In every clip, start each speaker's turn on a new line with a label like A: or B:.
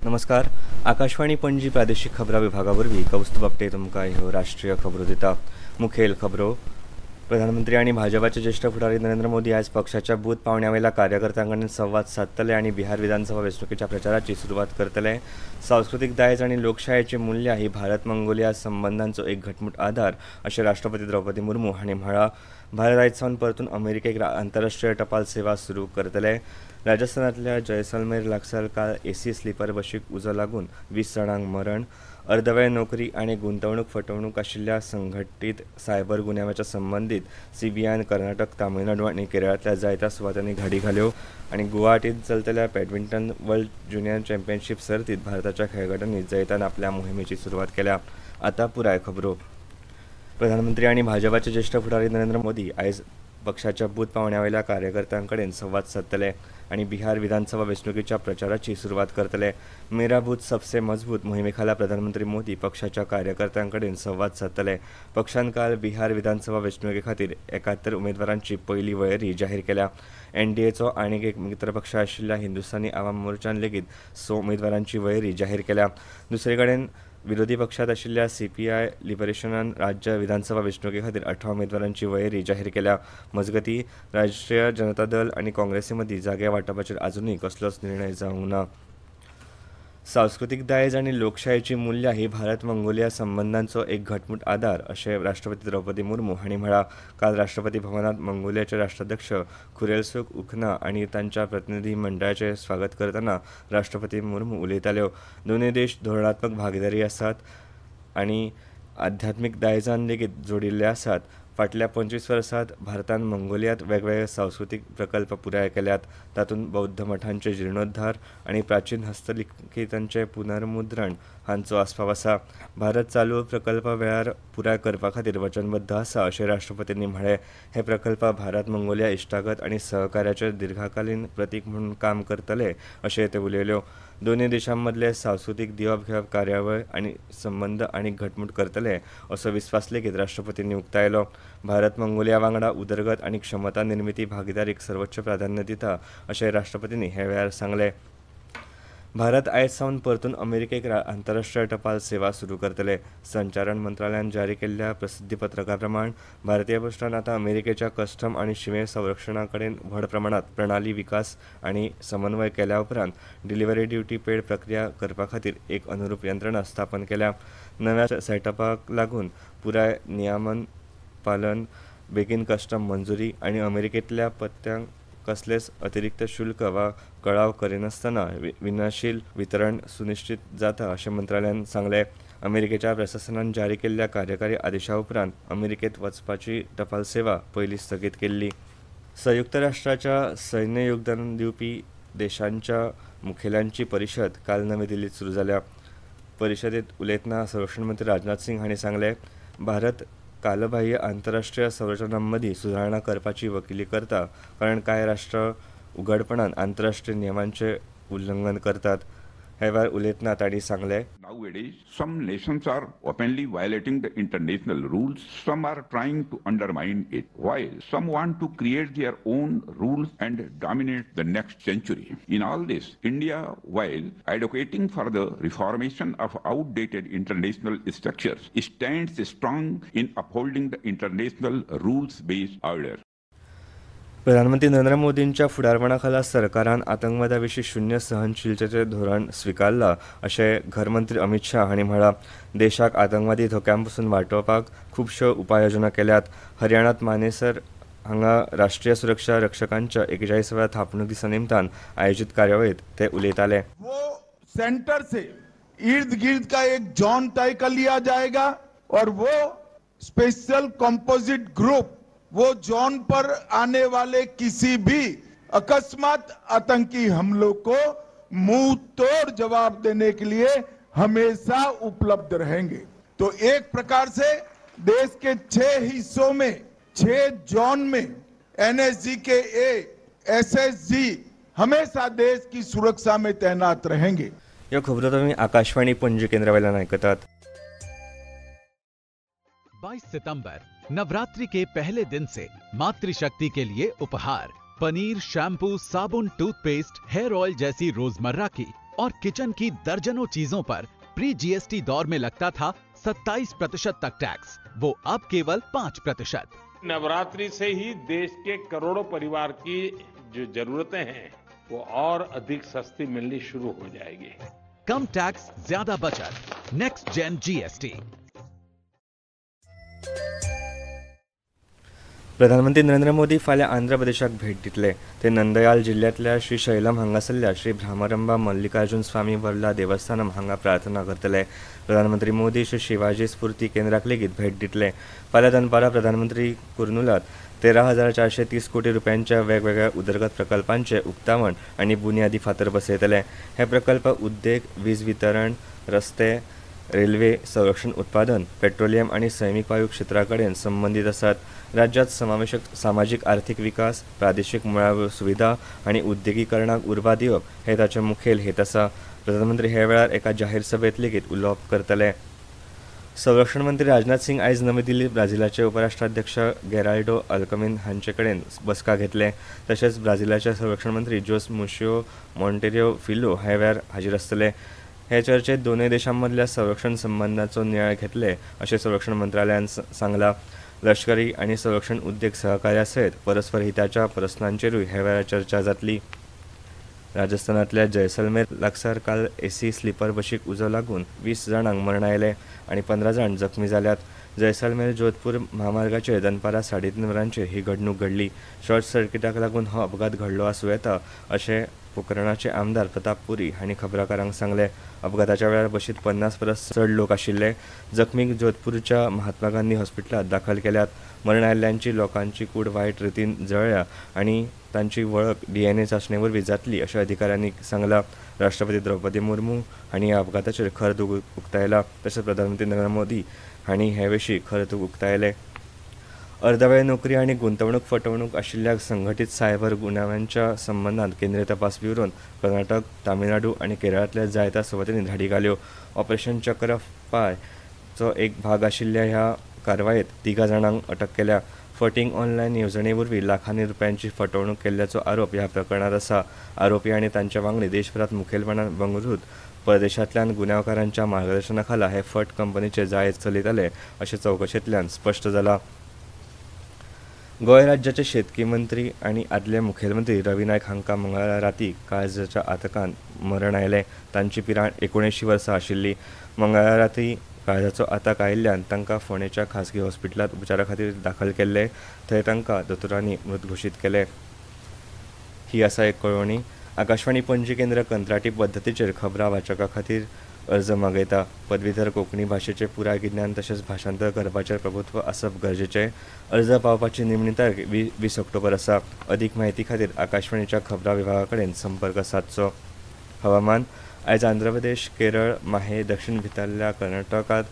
A: नमस्कार. आकाशवाणी पणजी प्रादेशिक खबरां विभागावरवीं कौस्तुभ आपटे तुमकां ह्यो राष्ट्रीय खबरो दिता. मुखेल खबरो. प्रधानमंत्री आणि भाजपाचे ज्येष्ठ फुडारी नरेंद्र मोदी आज पक्षाच्या बूथ पावण्यावेल्या कार्यकर्त्यांकडेन संवाद साधतले आणि बिहार विधानसभा वेंचणुकेच्या प्रचाराची सुरवात करतले. सांस्कृतिक दायज आणि लोकशायेची मूल्य ही भारत मंगोलिया संबंधांचो एक घटमूट आधार अशें राष्ट्रपती द्रौपदी मुर्मू हांणी म्हळां. भारत आयज सावन परतून अमेरिकेक आंतरराष्ट्रीय टपाल सेवा सुरू करतले. राजस्थानातल्या जैसलमेर लागसार काल एसी स्लीपर बशीक उजो लागून 20 जाणांक मरण. अर्धवेळ नोकरी आणि गुंतवणूक फटवणूक आशिल्ल्या संघटीत सायबर गुन्यांच्या संबंधीत सीबीआयन कर्नाटक, तामिळनाडू आणि केरळातल्या जायत्या सुवातांनी घाडी घाल्यो. आणि गुवाहाटीत चलतल्या बॅडमिंटन वर्ल्ड ज्युनियर चॅम्पियनशीप सर्तीत भारताच्या खेळगड्यांनी जैतान आपल्या मोहिमेची सुरवात केल्या. आता पुराय खबरो. प्रधानमंत्री आणि भाजपाचे ज्येष्ठ फुडारी नरेंद्र मोदी आयज पक्षाच्या बूथ पावण्यावेल्या कार्यकर्त्यांकडेन संवाद साधतले आणि बिहार विधानसभा वेंचणुकेच्या प्रचाराची सुरवात करतले. मेरा बूथ सबसे मजबूत मोहिमेखाला प्रधानमंत्री मोदी पक्षाच्या कार्यकर्त्यांकडेन संवाद साधतले. पक्षान काल बिहार विधानसभा वेंचणुके खातीर 71 उमेदवारांची पयली वळेरी जाहीर केल्या. एनडीएचो आनीक एक मित्रपक्ष आशिल्ल्या हिंदुस्थानी आवाम मोर्चान लेगीत 6 उमेदवारांची वळेरी जाहीर केल्या. दुसरे कडेन विरोधी पक्षात आशिल्ल्या सीपीआय लिबरेशनान राज्य विधानसभा वेंचणुके खातीर 18 उमेदवारांची वळेरी जाहीर केल्या. मजगतीं राष्ट्रीय जनता दल आनी काँग्रेसी मदीं जागे वांटपाचेर अजूनय कसलोच निर्णय जावंक ना. सांस्कृतिक दायज आनी लोकशायेची मूल्य ही भारत मंगोलिया संबंधांचो एक घटमूट आधार अशें राष्ट्रपती द्रौपदी मुर्मू हांणी म्हळां. काल राष्ट्रपती भवनात मंगोलियाचे राष्ट्राध्यक्ष खुरेलसुख उखना आनी तांच्या प्रतिनिधी मंडळाचें स्वागत करतना राष्ट्रपती मुर्मू उलयताल्यो. दोनूय देश धोरणात्मक भागीदारी आसात आनी आध्यात्मीक दायजान लेगीत जोडिल्ले आसात. फाटल्या 25 वर्सांत भारतान मंगोलियांत वेगवेगळे सांस्कृतीक प्रकल्प पुराय केल्यात. तातूंत बौध्द मठांचे जिर्णोद्धार आनी प्राचीन हस्तलिखितांचें पुनर्मुद्रण हांचो आस्पाव आसा. भारत चालू प्रकल्प वेळार पुराय करपा खातीर वचनबद्ध आसा अशें राष्ट्रपतींनी म्हळें. हे प्रकल्प भारत मंगोलिया इश्टागत आनी सहकार्याचे दीर्घकालीन प्रतीक म्हणून काम करतले अशें ते उलयल्यो. दोनूय देशां मदले सांस्कृतीक दिवप घेवप कार्यावळ आनी संबंद आनीक घटमूट करतले असो विस्वास लेगीत राष्ट्रपतींनी उक्तायलो. भारत मंगोलिया वांगडा उदरगत आनी क्षमता निर्मिती भागीदारीक सर्वोच्च प्राधान्य दिता अशें राष्ट्रपतींनी हे वेळार सांगलें. भारत आयज सावन परतून अमेरिकेक आंतरराष्ट्रीय टपाल सेवा सुरू करतले. संचारण मंत्रालयान जारी केल्ल्या प्रसिद्धी पत्रका प्रमाण भारतीय पोस्टान आतां अमेरिकेच्या कस्टम आनी शिमे संरक्षणा कडेन व्हड प्रमाणांत प्रणाली विकास आनी समन्वय केल्या उपरांत डिलिव्हरी ड्युटी पेड प्रक्रिया करपा खातीर एक अनुरूप यंत्रणा स्थापन केल्या. नव्या सेटअपाक लागून पुराय नियमन पालन, बेगीन कस्टम मंजुरी आनी अमेरिकेंतल्या पत्त्यांक कसलेच अतिरिक्त शुल्क वा कळाव करिनासतना विनाशील वितरण सुनिश्चित जाता अशें मंत्रालयान सांगलें. अमेरिकेच्या प्रशासनान जारी केल्ल्या कार्यकारी आदेशा उपरांत अमेरिकेंत वचपाची टपाल सेवा पयलीं स्थगीत केल्ली. संयुक्त राष्ट्राच्या सैन्य योगदान दिवपी देशांच्या मुखेल्यांची परिशद काल नवी दिल्लीत सुरू जाल्या. परिशदेंत उलयतना संरक्षण मंत्री राजनाथ सिंग हांणी सांगलें, भारत कालबाह्य आंतरराष्ट्रीय संरचनांमदीं सुदारणा करपाची वकिली करता, कारण कांय राष्ट्र उघडपणान आंतरराष्ट्रीय नियमांचें उल्लंघन करतात. हे वेळार उलयतना तांणी सांगलें,
B: Nowadays, some nations are openly violating the international rules. Some are trying to undermine it, while some want to create their own rules and dominate the next century. In all this, India, while advocating for the reformation of outdated international structures, stands strong in upholding the international rules-based order.
A: प्रधानमंत्री नरेंद्र मोदींच्या फुडारपणाखाला सरकारान आतंकवादाविशीं शून्य सहनशीलतेचें धोरण स्विकारलां अशें घरमंत्री अमित शाह हांणी म्हळां. देशाक आतंकवादी धोक्यांपासून वाटावपाक खुबश्यो उपाययोजना केल्यात. हरियाणांत मानेसर हांगा राष्ट्रीय सुरक्षा रक्षकांच्या 41व्या थापणूक दिसा निमतान आयोजीत कार्यावळीत ते उलयताले.
C: वो सेंटर से इर्द गिर्द का एक जोन तय कर लिया जाएगा और वो स्पेशल कंपोजिट ग्रुप वो जोन पर आने वाले किसी भी अकस्मात आतंकी हमलों को मुंह तोड़ जवाब देने के लिए हमेशा उपलब्ध रहेंगे. तो एक प्रकार से देश के 6 हिस्सों में 6 जोन में एनएसजी के एसएसजी हमेशा देश की सुरक्षा में तैनात रहेंगे.
A: ह्यो खबरो तुमी आकाशवाणी पणजी केंद्रावेल्यान आयकतात.
D: 22 सितंबर नवरात्रि के पहले दिन से मातृशक्ति के लिए उपहार, पनीर, शैम्पू, साबुन, टूथपेस्ट, हेयर ऑयल जैसी रोजमर्रा की और किचन की दर्जनों चीजों पर प्री जीएसटी दौर में लगता था 27% तक टैक्स, वो अब केवल 5%।
E: नवरात्रि से ही देश के करोड़ों परिवार की जो जरूरतें हैं वो और अधिक सस्ती मिलनी शुरू हो जाएगी।
D: कम टैक्स, ज्यादा बचत। Next gen GST.
A: प्रधानमंत्री नरेंद्र मोदी फाल्यां आंध्र प्रदेशाक भेट दितले। ते नंदयाल जिल्ह्यातल्या श्री शैलम हांगासरल्या श्री भ्रामरंबा मल्लिकार्जुन स्वामी वर्ला देवस्थानम हांगा प्रार्थना करतले। प्रधानमंत्री मोदी श्री शिवाजी स्फूर्ती केंद्राक लेगीत भेट दितले। फाल्यां दनपारां प्रधानमंत्री कुर्नुलात 13,430 कोटी रुपयांच्या वेगवेगळ्या उदरगत प्रकल्पांचे उक्तावण आनी बुन्यादी फातर बसयतले। हे प्रकल्प उद्देग, वीज वितरण, रस्ते, रेल्वे, संरक्षण उत्पादन, पेट्रोलियम आणि सैमीक वायू क्षेत्राकडेन संबंधित आसात। राज्यात समावेशक सामाजिक आर्थिक विकास, प्रादेशीक मुळाव्यो सुविधा आणि उद्देगीकरणाक उर्बा दिवप हे ताचे मुखेल हेत आसा। प्रधानमंत्री हे वेळार एका जाहीर सभेत लेगीत उलोवप करतले। संरक्षण मंत्री राजनाथ सिंग आयज नवी दिल्लीत ब्राझीलाचे उपराष्ट्राध्यक्ष गेराल्डो अल्कमिन हांचे कडेन बसका घेतले। तशेंच ब्राझीलाचे संरक्षण मंत्री जोस मुशिओ मॉन्टेरियो फिलो हे वेळार हाजीर आसतले। हे चर्चेत दोनूय देशांमदल्या संरक्षण संबंधांचो नियाळ घेतले अशें संरक्षण मंत्रालयान सांगलां। लष्करी आणि संरक्षण उद्देग सहकार्या सयत परस्पर हिताच्या प्रस्नांचेरूय हे वेळार चर्चा जातली। राजस्थानातल्या जैसलमेर लागसार काल एसी स्लीपर बशीक उजो लागून 20 जाणांक मरण आयले आणि 15 जाण जखमी जाल्यात। जैसलमेर जोधपूर महामार्गाचेर दनपारां 3:30 वरांचेर ही घडणूक घडली। शॉर्ट सर्किटाक लागून हो अपघात घडलो आसूं येता अशें पोखरणाचे आमदार प्रताप पुरी हांणी खबराकारांक सांगले। अपघाताच्या वेळार बशीत 50 परस चड लोक आशिल्ले। जखमीक जोधपूरच्या महात्मा गांधी हॉस्पिटलांत दाखल केल्यात। मरण आयिल्ल्यांची लोकांची कूड वायट रितीन जळ्ळ्या आणि तांची वळख DNA चांचणे वरवीं जातली अशें अधिकाऱ्यांनी सांगलां। राष्ट्रपती द्रौपदी मुर्मू हांणी ह्या अपघाताचेर खर दूख उक्तायला। तशेंच प्रधानमंत्री नरेंद्र मोदी हांणी हे विशीं खर दूख उक्तायलें। अर्धवेळ नोकरी आणि गुंतवणूक फटवणूक आशिल्ल्या संघटीत सायबर गुन्यांच्या संबंधात केंद्रीय तपास ब्युरोन कर्नाटक, तामिळनाडू आणि केरळातल्या जायत्या सुवातींनी धाडी घाल्यो। ऑपरेशन चक्र पायचो एक भाग आशिल्ल्या ह्या कारवायेत 3 जाणांक अटक केल्या। फटींग ऑनलायन येवजणे वरवीं लाखांनी रुपयांची फटवणूक केल्ल्याचो आरोप ह्या प्रकरणात आसा। आरोपी आनी तांच्या वांगडी देशभरात मुखेलपणान बंगळुरूत परदेशांतल्यान गुन्यांवकारांच्या मार्गदर्शना खाला हे फट कंपनीचे जायत चलयताले अशें चवकशेंतल्यान स्पश्ट जालां। गोंय राज्याचे शेतकी मंत्री आनी आदले मुखेलमंत्री रवी नायक हांकां मंगळारा रातीं काळजाच्या आतकांत मरण आयलें। तांची पिराय 79 वर्सां आशिल्ली। मंगळारा रातीं काळजाचो आताक आयिल्ल्यान तांकां फोंडेच्या खासगी हॉस्पिटलांत उपचारा खातीर दाखल केल्ले। थंय तांकां दोतोरांनी मृत घोशीत केले। ही आसा एक कळवणी। आकाशवाणी पणजी केंद्र कंत्राटी पद्दतीचेर खबरां वाचकां खातीर अर्ज मागयता। पदवीधर कोंकणी भाशेचें पुराय गिन्यान तशेंच भाशांतर करपाचेर प्रभुत्व आसप गरजेचें। अर्ज पावपाची निमणी तारीख 20 ऑक्टोबर आसा। अदीक म्हायती खातीर आकाशवाणीच्या खबरां विभागा कडेन संपर्क सादचो। हवामान। आयज आंध्र प्रदेश, केरळ, माहे, दक्षिण भितरल्या कर्नाटकांत,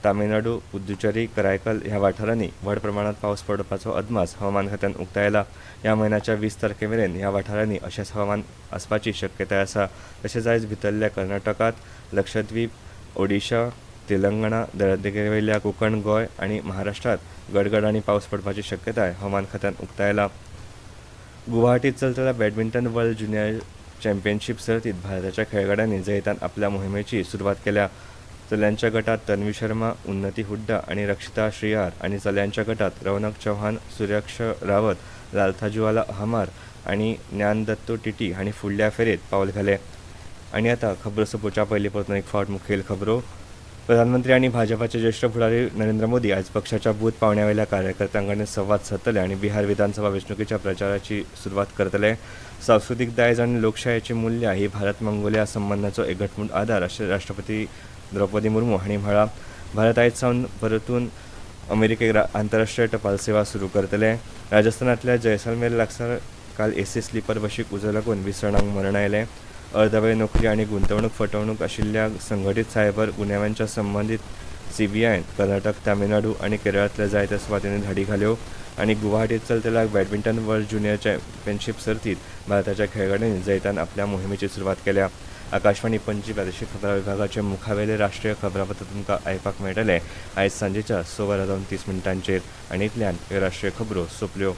A: तामिळनाडू, पुद्दुचेरी, करायकल ह्या वाठारांनी व्हड प्रमाणात पावस पडपाचो अदमास हवामान खात्यान उक्तायला। ह्या म्हयन्याच्या 20 तारखेमेरेन ह्या वाठारांनी अशेंच हवामान आसपाची शक्यताय आसा। तशेंच आयज भितरल्या कर्नाटकांत, लक्षद्वीप, ओडिशा, तेलंगणा, दर्यादेगेवयल्या कोंकण, गोंय आनी महाराष्ट्रांत गडगड आनी पावस पडपाची शक्यताय हवामान खात्यान उक्तायला। गुवाहाटीत चलतल्या बॅडमिंटन वर्ल्ड ज्युनियर चॅम्पियनशीप सर्तीत भारताच्या खेळगड्यांनी जैतान आपल्या मोहिमेची सुरवात केल्या। चल्यांच्या गटात तन्वी शर्मा, उन्नती हुड्डा आणि रक्षिता श्रीयार आणि चल्यांच्या गटात रौनक चौहान, सूर्यक्ष रावत, लालथाजुवाला हमार आणि ज्ञानदत्तो टिटी हांणी फुडल्या फेरयेत पावल घाले। आणि आता खबरो सोंपोवच्या पयलीं परतून एक फावट मुखेल खबरो। प्रधानमंत्री आणि भाजपाचे ज्येष्ठ फुडारी नरेंद्र मोदी आयज पक्षाच्या बूथ पावण्यावेल्या कार्यकर्त्यां कडेन संवाद साधतले आणि बिहार विधानसभा वेंचणुकेच्या प्रचाराची सुरवात करतले। सांस्कृतीक दायज आणि लोकशायेची मूल्यां ही भारत मंगोलिया संबंधांचो एक घटमूट आधार अशें राष्ट्रपती द्रौपदी मुर्मू हांणी म्हळां। भारत आयज सावन परतून अमेरिकेक आंतरराष्ट्रीय टपाल सेवा सुरू करतले। राजस्थानातल्या जैसलमेर लागसार काल एसी स्लीपर बशीक उजो लागून 20 जाणांक मरण आयलें। अर्धवेळ नोकरी आणि गुंतवणूक फटवणूक आशिल्ल्या संघटीत सायबर गुन्यांवांच्या संबंधित CBIन कर्नाटक, तामिळनाडू आणि केरळातल्या जायत्या सुवातींनी धाडी घाल्यो। आणि गुवाहाटीत चलतल्या बॅडमिंटन वर्ल्ड ज्युनियर चॅम्पियनशीप सर्तीत भारताच्या खेळगड्यांनी जैतान आपल्या मोहिमेची सुरवात केल्या। आकाशवाणी पणजी प्रादेशीक खबरां विभागाचे मुखावेले राष्ट्रीय खबरापत्र तुमकां आयपाक मेळटले आयज सांजेच्या 6:30 आनी इतल्यान ह्यो राष्ट्रीय खबरो सोंपल्यो।